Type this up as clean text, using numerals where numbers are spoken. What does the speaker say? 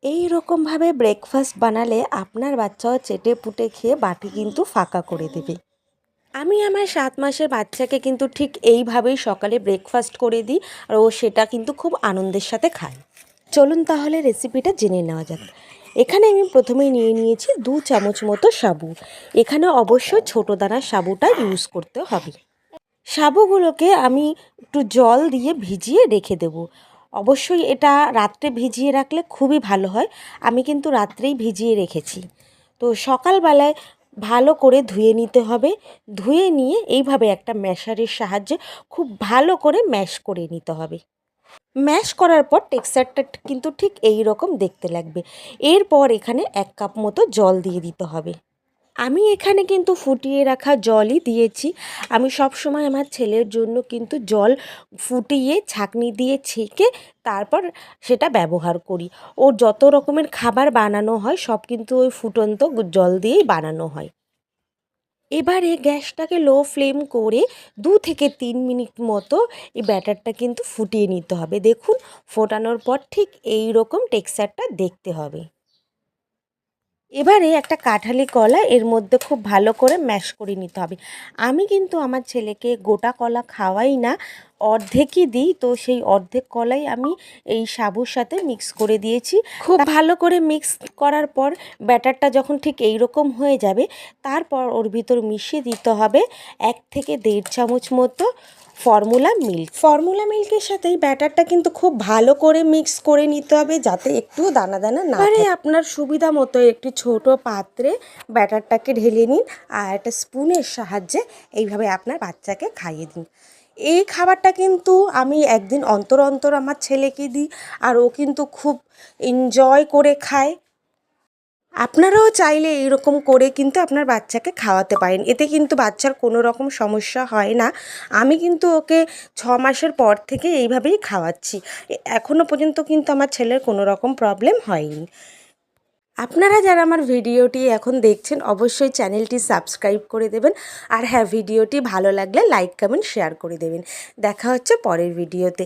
এই রকমভাবে ব্রেকফাস্ট বানালে আপনার বাচ্চাও চেটে পুটে খেয়ে বাটি কিন্তু ফাঁকা করে দেবে। আমি আমার 7 মাসের বাচ্চাকে কিন্তু ঠিক এইভাবেই সকালে ব্রেকফাস্ট করে দিই, আর ও সেটা কিন্তু খুব আনন্দের সাথে খায়। চলুন তাহলে রেসিপিটা জেনে নেওয়া যাক। এখানে আমি প্রথমেই নিয়ে নিয়েছি 2 চামচ মতো সাবু। এখানে অবশ্যই ছোটো দানার সাবুটা ইউজ করতে হবে। সাবুগুলোকে আমি একটু জল দিয়ে ভিজিয়ে রেখে দেবো। অবশ্যই এটা রাত্রে ভিজিয়ে রাখলে খুবই ভালো হয়। আমি কিন্তু রাত্রেই ভিজিয়ে রেখেছি। তো সকালবেলায় ভালো করে ধুয়ে নিতে হবে। ধুয়ে নিয়ে এইভাবে একটা ম্যাশারের সাহায্যে খুব ভালো করে ম্যাশ করে নিতে হবে। ম্যাশ করার পর টেক্সচারটা কিন্তু ঠিক এই রকম দেখতে লাগবে। এরপর এখানে 1 কাপ মতো জল দিয়ে দিতে হবে। আমি এখানে কিন্তু ফুটিয়ে রাখা জলই দিয়েছি। আমি সবসময় আমার ছেলের জন্য কিন্তু জল ফুটিয়ে ছাঁকনি দিয়ে ছেঁকে তারপর সেটা ব্যবহার করি। ওর যত রকমের খাবার বানানো হয় সব কিন্তু ওই ফুটন্ত জল দিয়েই বানানো হয়। এবারে গ্যাসটাকে লো ফ্লেম করে 2 থেকে 3 মিনিট মতো এই ব্যাটারটা কিন্তু ফুটিয়ে নিতে হবে। দেখুন, ফোটানোর পর ঠিক এই রকম টেক্সচারটা দেখতে হবে। এবারে একটা কাঁঠালি কলা এর মধ্যে খুব ভালো করে ম্যাশ করে নিতে হবে। আমি কিন্তু আমার ছেলেকে গোটা কলা খাওয়াই না, অর্ধেকই দিই। তো সেই অর্ধেক কলাই আমি এই সাবুর সাথে মিক্স করে দিয়েছি। খুব ভালো করে মিক্স করার পর ব্যাটারটা যখন ঠিক এই রকম হয়ে যাবে, তারপর ওর ভিতর মিশিয়ে দিতে হবে 1 থেকে 1.5 চামচ মতো ফর্মুলা মিল্কের সাথে এই ব্যাটারটা কিন্তু খুব ভালো করে মিক্স করে নিতে হবে, যাতে একটুও দানা দানা না থাকে। আপনার সুবিধা মতো একটি ছোট পাত্রে ব্যাটারটাকে ঢেলে নিন, আর একটা স্পুনের সাহায্যে এইভাবে আপনার বাচ্চাকে খাইয়ে দিন। এই খাবারটা কিন্তু আমি একদিন অন্তর অন্তর আমার ছেলেকে দিই, আর ও কিন্তু খুব এনজয় করে খায়। আপনারাও চাইলে এইরকম করে কিন্তু আপনার বাচ্চাকে খাওয়াতে পারেন। এতে কিন্তু বাচ্চার কোনো রকম সমস্যা হয় না। আমি কিন্তু ওকে 6 মাসের পর থেকে এইভাবেই খাওয়াচ্ছি। এখনও পর্যন্ত কিন্তু আমার ছেলের কোনো রকম প্রবলেম হয়নি। আপনারা যারা আমার ভিডিওটি এখন দেখছেন অবশ্যই চ্যানেলটি সাবস্ক্রাইব করে দেবেন। আর হ্যাঁ, ভিডিওটি ভালো লাগলে লাইক, কমেন্ট, শেয়ার করে দেবেন। দেখা হচ্ছে পরের ভিডিওতে।